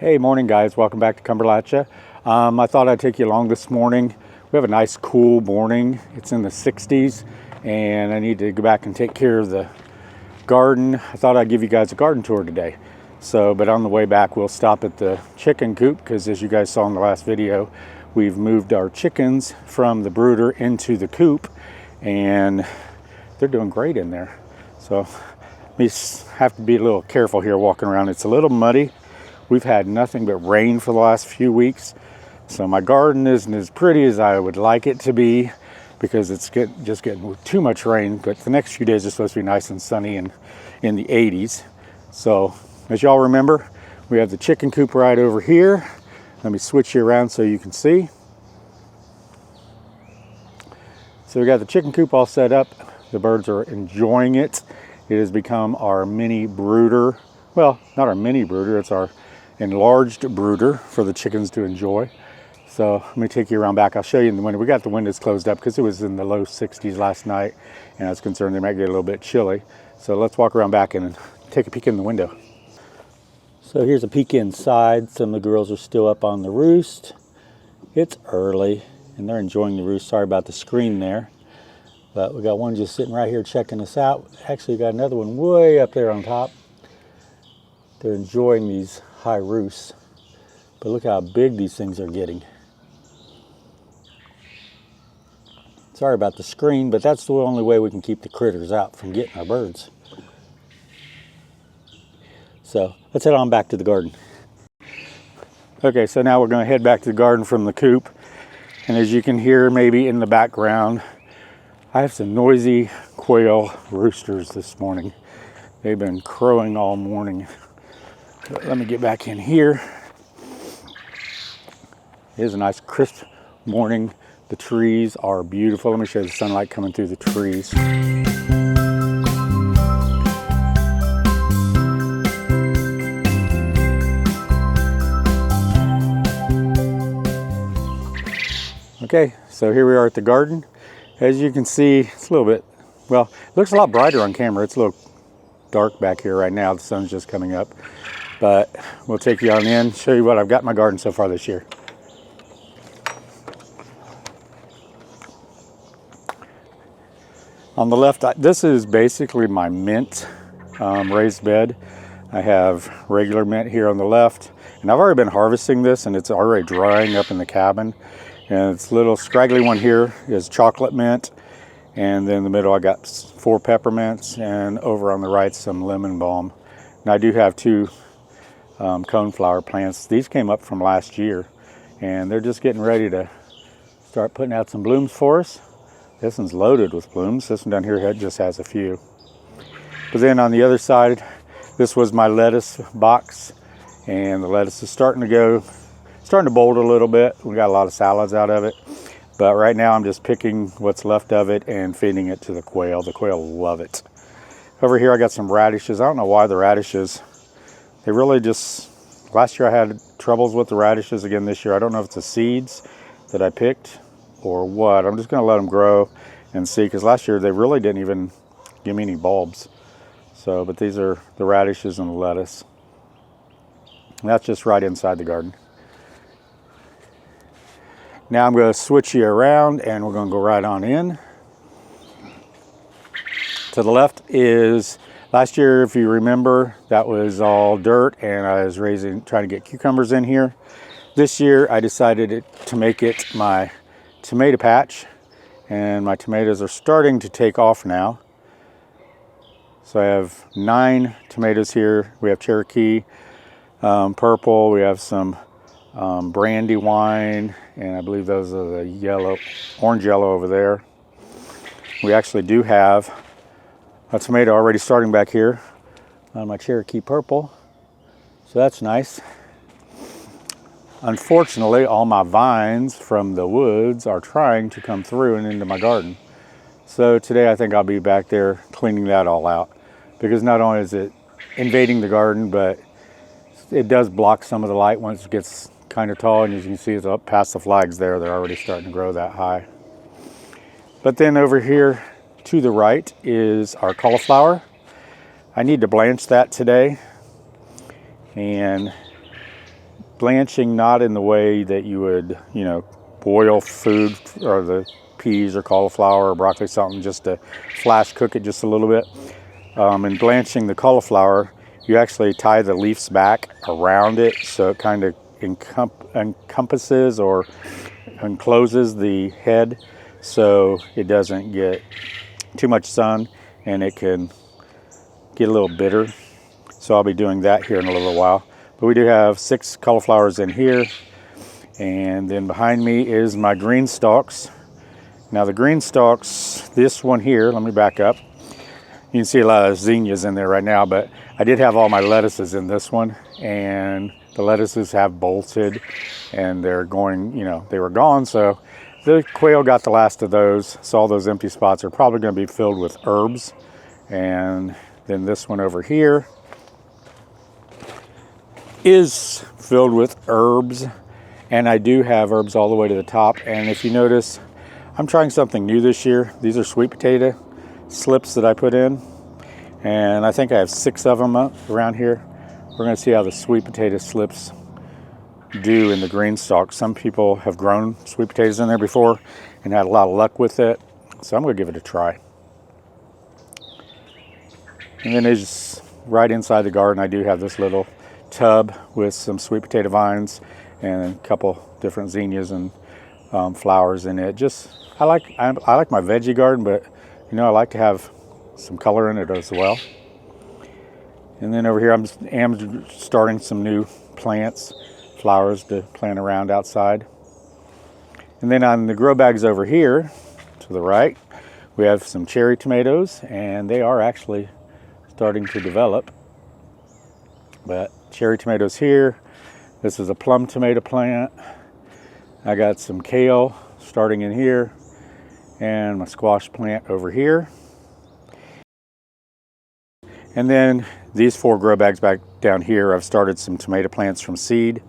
Hey, morning guys, welcome back to Cumberlachia. I thought I'd take you along this morning. We have a nice cool morning. It's in the 60s and I need to go back and take care of the garden. I thought I'd give you guys a garden tour today. But on the way back we'll stop at the chicken coop because, as you guys saw in the last video, we've moved our chickens from the brooder into the coop and they're doing great in there. So we have to be a little careful here walking around. It's a little muddy. We've had nothing but rain for the last few weeks, so my garden isn't as pretty as I would like it to be because it's just getting too much rain. But the next few days are supposed to be nice and sunny and in the 80s. So as y'all remember, we have the chicken coop right over here. Let me switch you around so you can see. So we got the chicken coop all set up. The birds are enjoying it. It has become our mini brooder. Well, not our mini brooder, it's our enlarged brooder for the chickens to enjoy. So let me take you around back. I'll show you in the window. We got the windows closed up because it was in the low 60s last night and I was concerned they might get a little bit chilly. So let's walk around back and take a peek in the window. So here's a peek inside. Some of the girls are still up on the roost. It's early and they're enjoying the roost. Sorry about the screen there. But we got one just sitting right here checking us out. Actually got another one way up there on top. They're enjoying these high roosts, but look how big these things are getting. Sorry about the screen, but that's the only way we can keep the critters out from getting our birds. So let's head on back to the garden. Okay, so now we're going to head back to the garden from the coop, and as you can hear maybe in the background, I have some noisy quail roosters this morning. They've been crowing all morning. But let me get back in here. It is a nice crisp morning. The trees are beautiful. Let me show you the sunlight coming through the trees. Okay, so here we are at the garden. As you can see, it's a little bit, well, it looks a lot brighter on camera. It's a little dark back here right now. The sun's just coming up. But we'll take you on in, show you what I've got in my garden so far this year. On the left, this is basically my mint raised bed. I have regular mint here on the left, and I've already been harvesting this and it's already drying up in the cabin. And this little scraggly one here is chocolate mint, and then in the middle I got 4 peppermints, and over on the right some lemon balm. And I do have 2 coneflower plants. These came up from last year and they're just getting ready to start putting out some blooms for us. This one's loaded with blooms. This one down here just has a few. But then on the other side, this was my lettuce box, and the lettuce is starting to bolt a little bit. We got a lot of salads out of it, but right now I'm just picking what's left of it and feeding it to the quail. The quail love it. Over here I got some radishes. I don't know why the radishes, they really just, last year I had troubles with the radishes. Again this year, I don't know if it's the seeds that I picked or what. I'm just going to let them grow and see, because last year they really didn't even give me any bulbs. So, but these are the radishes and the lettuce. And that's just right inside the garden. Now I'm going to switch you around and we're going to go right on in. To the left is, last year, if you remember, that was all dirt and I was trying to get cucumbers in here. This year I decided to make it my tomato patch, and my tomatoes are starting to take off now. So I have 9 tomatoes here. We have Cherokee purple, we have some Brandywine, and I believe those are the orange yellow over there. We actually do have a tomato already starting back here on my Cherokee purple, so that's nice. Unfortunately, all my vines from the woods are trying to come through and into my garden. So today I think I'll be back there cleaning that all out, because not only is it invading the garden, but it does block some of the light once it gets kind of tall, and as you can see, it's up past the flags there. They're already starting to grow that high. But then over here to the right is our cauliflower. I need to blanch that today, and blanching not in the way that you would, boil food or the peas or cauliflower or broccoli, something, just to flash cook it just a little bit. In blanching the cauliflower, you actually tie the leaves back around it so it kind of encompasses or encloses the head so it doesn't get too much sun and it can get a little bitter. So I'll be doing that here in a little while. But we do have 6 cauliflowers in here, and then behind me is my green stalks. Now the green stalks, this one here, let me back up. You can see a lot of zinnias in there right now, but I did have all my lettuces in this one, and the lettuces have bolted and they're going, they were gone. So the quail got the last of those. So all those empty spots are probably going to be filled with herbs. And then this one over here is filled with herbs. And I do have herbs all the way to the top. And if you notice, I'm trying something new this year. These are sweet potato slips that I put in. And I think I have 6 of them around here. We're going to see how the sweet potato slips do in the green stalk. Some people have grown sweet potatoes in there before and had a lot of luck with it. So I'm going to give it a try. And then it's right inside the garden, I do have this little tub with some sweet potato vines and a couple different zinnias and flowers in it. I like my veggie garden, but I like to have some color in it as well. And then over here I'm starting some new plants, flowers to plant around outside. And then on the grow bags over here to the right, we have some cherry tomatoes, and they are actually starting to develop. But cherry tomatoes here. This is a plum tomato plant. I got some kale starting in here, and my squash plant over here. And then these 4 grow bags back down here, I've started some tomato plants from seed,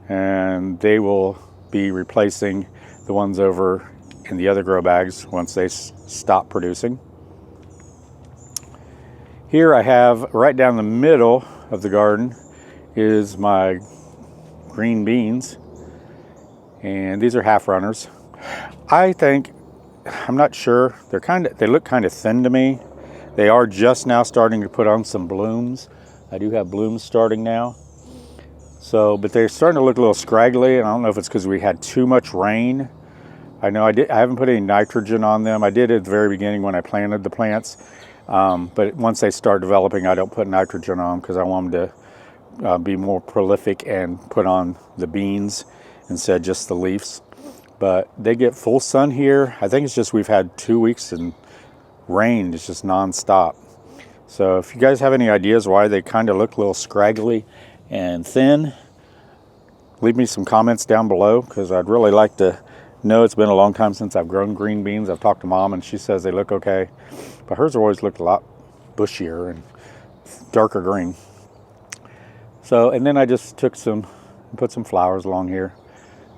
and they will be replacing the ones over in the other grow bags once they stop producing. Here I have, right down the middle of the garden, is my green beans, and these are half runners. I'm not sure, they look kind of thin to me. They are just now starting to put on some blooms. I do have blooms starting now. But they're starting to look a little scraggly, and I don't know if it's because we had too much rain. I haven't put any nitrogen on them. I did at the very beginning when I planted the plants. But once they start developing, I don't put nitrogen on them because I want them to be more prolific and put on the beans instead of just the leaves. But they get full sun here. I think it's just we've had 2 weeks and rain is just non-stop. So if you guys have any ideas why they kind of look a little scraggly and thin, leave me some comments down below, because I'd really like to know. It's been a long time since I've grown green beans. I've talked to Mom and she says they look okay, but hers always looked a lot bushier and darker green. And then I just put some flowers along here.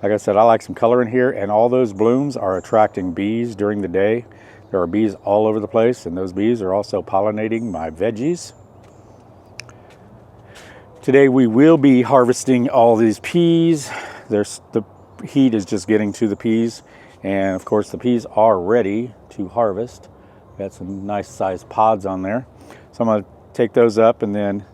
Like I said, I like some color in here, and all those blooms are attracting bees during the day. There are bees all over the place, and those bees are also pollinating my veggies. Today we will be harvesting all these peas. The heat is just getting to the peas, and of course the peas are ready to harvest. Got some nice sized pods on there. So I'm going to take those up, and then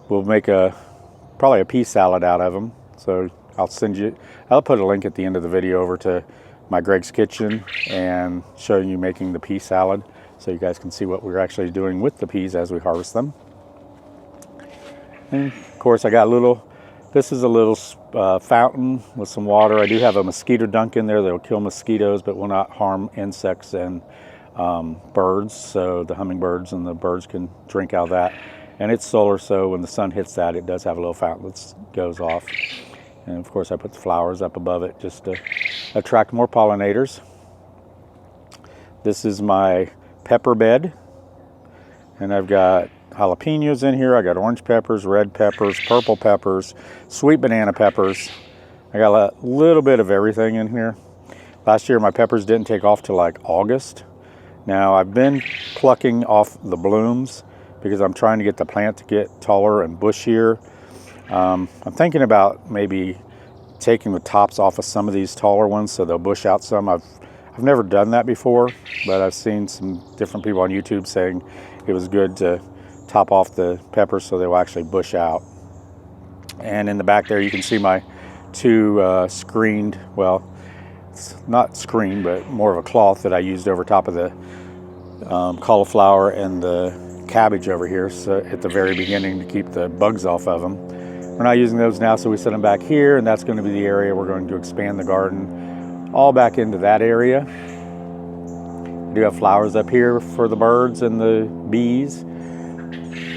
we'll make probably a pea salad out of them. So I'll put a link at the end of the video over to my Greg's Kitchen and showing you making the pea salad, so you guys can see what we're actually doing with the peas as we harvest them. And of course I got this is a little fountain with some water. I do have a mosquito dunk in there that will kill mosquitoes but will not harm insects and birds, so the hummingbirds and the birds can drink out of that. And it's solar, so when the sun hits that, it does have a little fountain that goes off. And of course I put the flowers up above it just to attract more pollinators. This is my pepper bed, and I've got jalapenos in here. I got orange peppers, red peppers, purple peppers, sweet banana peppers. I got a little bit of everything in here. Last year my peppers didn't take off till like August. Now I've been plucking off the blooms because I'm trying to get the plant to get taller and bushier. I'm thinking about maybe taking the tops off of some of these taller ones so they'll bush out some. I've never done that before, but I've seen some different people on YouTube saying it was good to top off the peppers so they will actually bush out. And in the back there you can see my two screened, well, it's not screened, but more of a cloth that I used over top of the cauliflower and the cabbage over here, so at the very beginning, to keep the bugs off of them. We're not using those now, so we set them back here, and that's going to be the area we're going to expand the garden all back into that area. We do have flowers up here for the birds and the bees.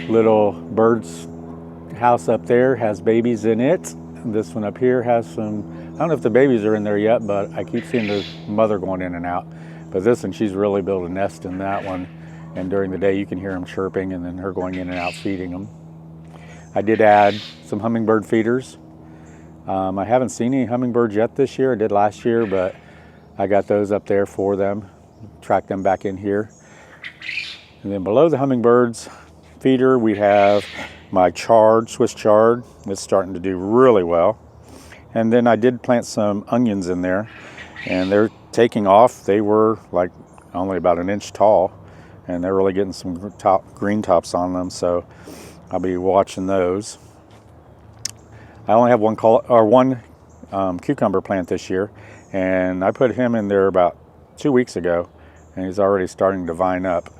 Little bird's house up there has babies in it. This one up here has some, I don't know if the babies are in there yet, but I keep seeing the mother going in and out. But this one, she's really built a nest in that one. And during the day you can hear them chirping and then her going in and out feeding them. I did add some hummingbird feeders. I haven't seen any hummingbirds yet this year. I did last year, but I got those up there for them. Track them back in here. And then below the hummingbirds feeder, we have my chard, Swiss chard. It's starting to do really well. And then I did plant some onions in there, and they're taking off. They were like only about an inch tall, and they're really getting some green tops on them, so I'll be watching those. I only have one cucumber plant this year, and I put him in there about 2 weeks ago, and he's already starting to vine up.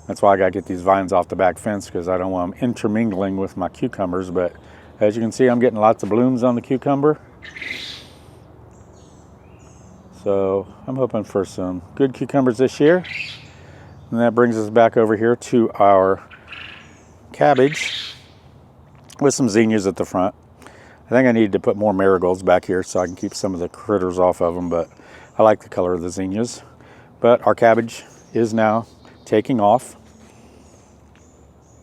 That's why I got to get these vines off the back fence, because I don't want them intermingling with my cucumbers. But as you can see, I'm getting lots of blooms on the cucumber. So I'm hoping for some good cucumbers this year. And that brings us back over here to our cabbage with some zinnias at the front. I think I need to put more marigolds back here so I can keep some of the critters off of them, but I like the color of the zinnias. But our cabbage is now taking off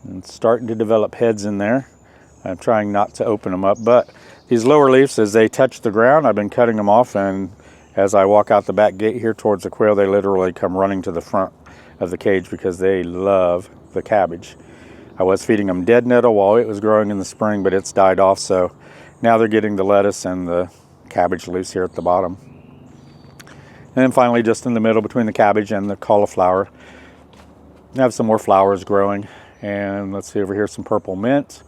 and starting to develop heads in there. I'm trying not to open them up, but these lower leaves, as they touch the ground, I've been cutting them off, and as I walk out the back gate here towards the quail, they literally come running to the front of the cage because they love the cabbage. I was feeding them dead nettle while it was growing in the spring, but it's died off, so now they're getting the lettuce and the cabbage leaves here at the bottom. And then finally, just in the middle between the cabbage and the cauliflower, I have some more flowers growing. And let's see, over here some purple mint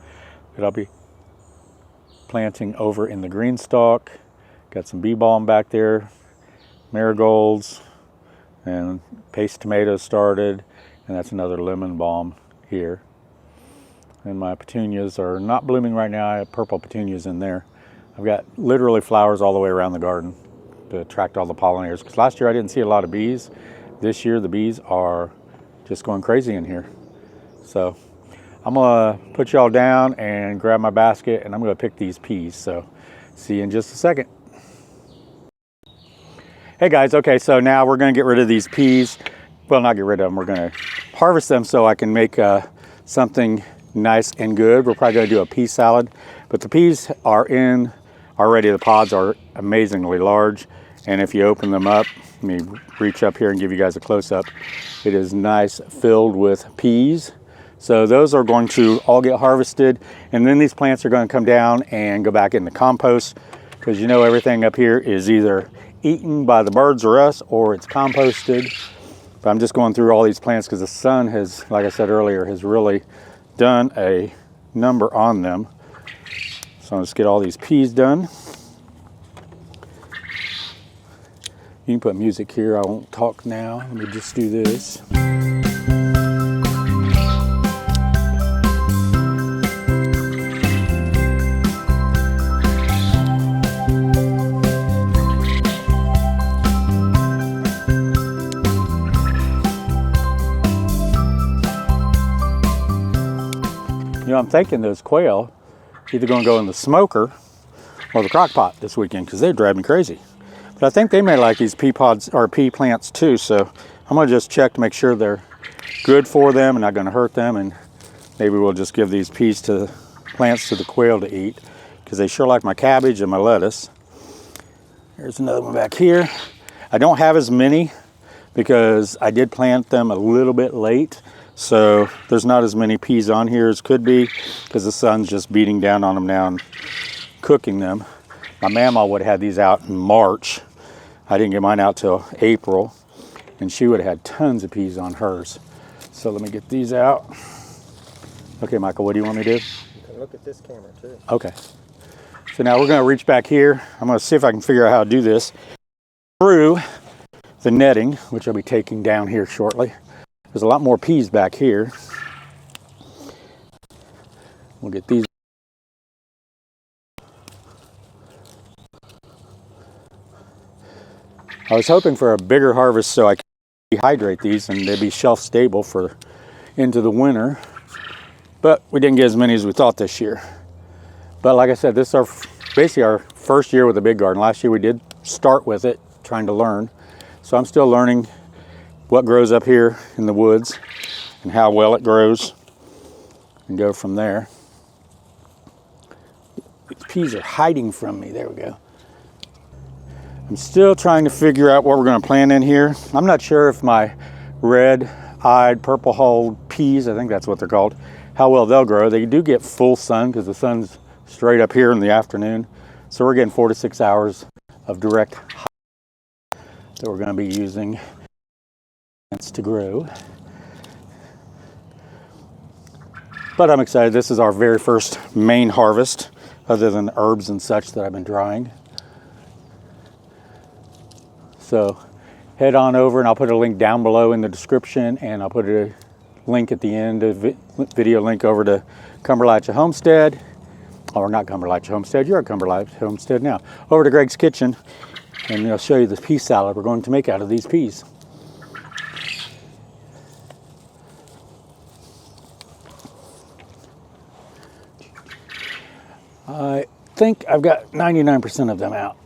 that I'll be planting over in the green stalk. Got some bee balm back there, marigolds, and paste tomatoes started, and that's another lemon balm here. And my petunias are not blooming right now. I have purple petunias in there. I've got literally flowers all the way around the garden to attract all the pollinators, because last year I didn't see a lot of bees. This year the bees are just going crazy in here. So I'm gonna put y'all down and grab my basket, and I'm gonna pick these peas. So see you in just a second. Hey guys, okay, so now we're gonna get rid of these peas. Well, not get rid of them, we're gonna harvest them so I can make something nice and good. We're probably gonna do a pea salad, but the peas are in already. The pods are amazingly large, and if you open them up, let me reach up here and give you guys a close-up. It is nice, filled with peas. So those are going to all get harvested, and then these plants are going to come down and go back in the compost, because you know everything up here is either eaten by the birds or us, or it's composted. But I'm just going through all these plants because the sun has, like I said earlier, has really done a number on them. So let's get all these peas done. You can put music here. I won't talk now. Let me just do this. You know, I'm thinking those quail either going to go in the smoker or the crock pot this weekend, because they drive me crazy. But I think they may like these pea pods or pea plants too, so I'm going to just check to make sure they're good for them and not going to hurt them, and maybe we'll just give these peas to plants to the quail to eat, because they sure like my cabbage and my lettuce. Here's another one back here. I don't have as many because I did plant them a little bit late, So there's not as many peas on here as could be because the sun's just beating down on them now and cooking them. My mama would have had these out in March. I didn't get mine out till April, and she would have had tons of peas on hers. So let me get these out. Okay, Michael, what do you want me to do? You can look at this camera too. Okay. So now we're going to reach back here. I'm going to see if I can figure out how to do this through the netting, which I'll be taking down here shortly. There's a lot more peas back here. We'll get these. I was hoping for a bigger harvest so I could dehydrate these and they'd be shelf stable for into the winter. But we didn't get as many as we thought this year. But like I said, this is basically our first year with a big garden. Last year we did start with it, trying to learn. So I'm still learning what grows up here in the woods and how well it grows and go from there. These peas are hiding from me. There we go. I'm still trying to figure out what we're going to plant in here. I'm not sure if my red-eyed, purple-hulled peas, I think that's what they're called, how well they'll grow. They do get full sun because the sun's straight up here in the afternoon. So we're getting 4 to 6 hours of direct that we're going to be using to grow. But I'm excited. This is our very first main harvest other than herbs and such that I've been drying. So head on over and I'll put a link down below in the description, and I'll put a link at the end, a video link over to Cumberlachia Homestead, or not Cumberlachia Homestead, you're at Cumberlachia Homestead now, over to Greg's Kitchen, and I'll show you the pea salad we're going to make out of these peas. I think I've got 99% of them out.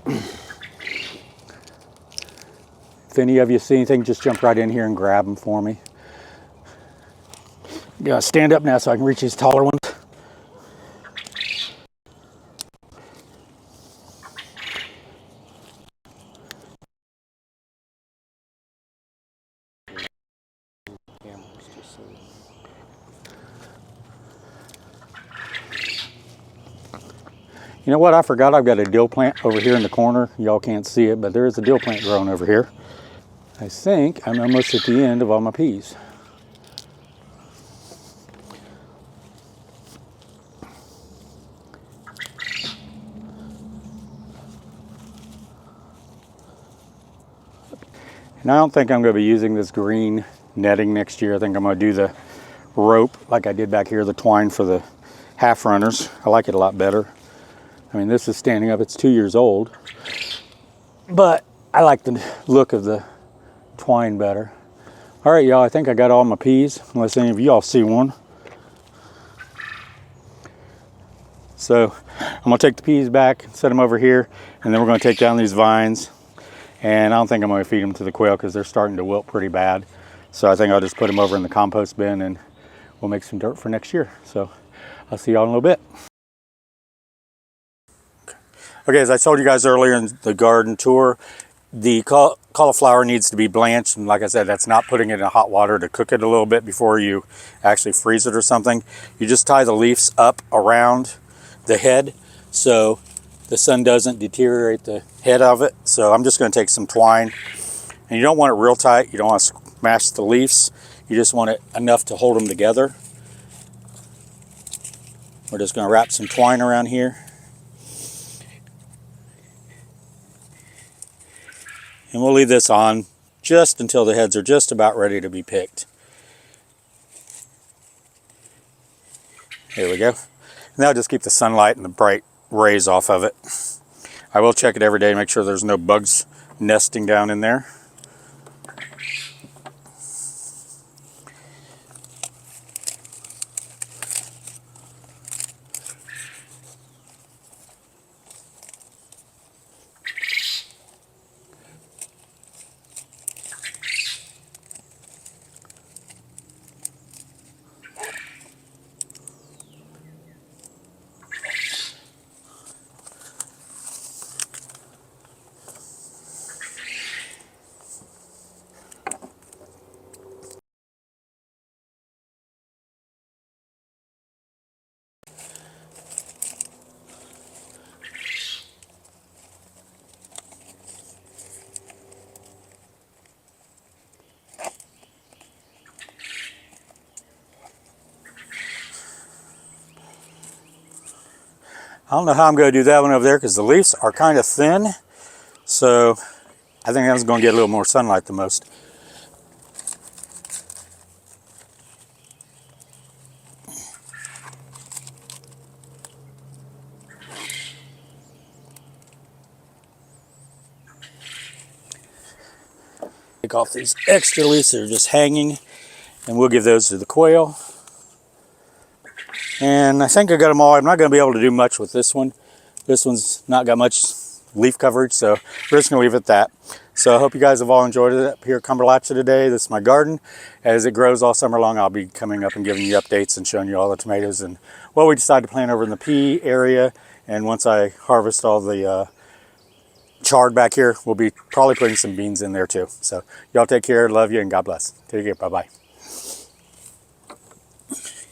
If any of you see anything, just jump right in here and grab them for me. Gotta stand up now so I can reach these taller ones. You know what? I forgot I've got a dill plant over here in the corner. Y'all can't see it, but there is a dill plant growing over here. I think I'm almost at the end of all my peas. And I don't think I'm going to be using this green netting next year. I think I'm going to do the rope like I did back here, the twine for the half runners. I like it a lot better. I mean, this is standing up. It's 2 years old. But I like the look of the twine better. All right, y'all, I think I got all my peas, unless any of y'all see one. So I'm going to take the peas back, set them over here, and then we're going to take down these vines. And I don't think I'm going to feed them to the quail because they're starting to wilt pretty bad. So I think I'll just put them over in the compost bin and we'll make some dirt for next year. So I'll see y'all in a little bit. Okay, as I told you guys earlier in the garden tour, the cauliflower needs to be blanched. And like I said, that's not putting it in hot water to cook it a little bit before you actually freeze it or something. You just tie the leaves up around the head so the sun doesn't deteriorate the head of it. So I'm just going to take some twine, and you don't want it real tight. You don't want to smash the leaves. You just want it enough to hold them together. We're just going to wrap some twine around here. And we'll leave this on just until the heads are just about ready to be picked. There we go. And that'll just keep the sunlight and the bright rays off of it. I will check it every day to make sure there's no bugs nesting down in there. I don't know how I'm going to do that one over there because the leaves are kind of thin. So I think that's going to get a little more sunlight than most. Take off these extra leaves that are just hanging, and we'll give those to the quail. And I think I got them all. I'm not going to be able to do much with this one. This one's not got much leaf coverage, so we're just going to leave it at that. So I hope you guys have all enjoyed it up here at Cumberlachia today. This is my garden. As it grows all summer long, I'll be coming up and giving you updates and showing you all the tomatoes and what we decided to plant over in the pea area. And once I harvest all the chard back here, we'll be probably putting some beans in there too. So y'all take care, love you, and God bless. Take care, bye-bye.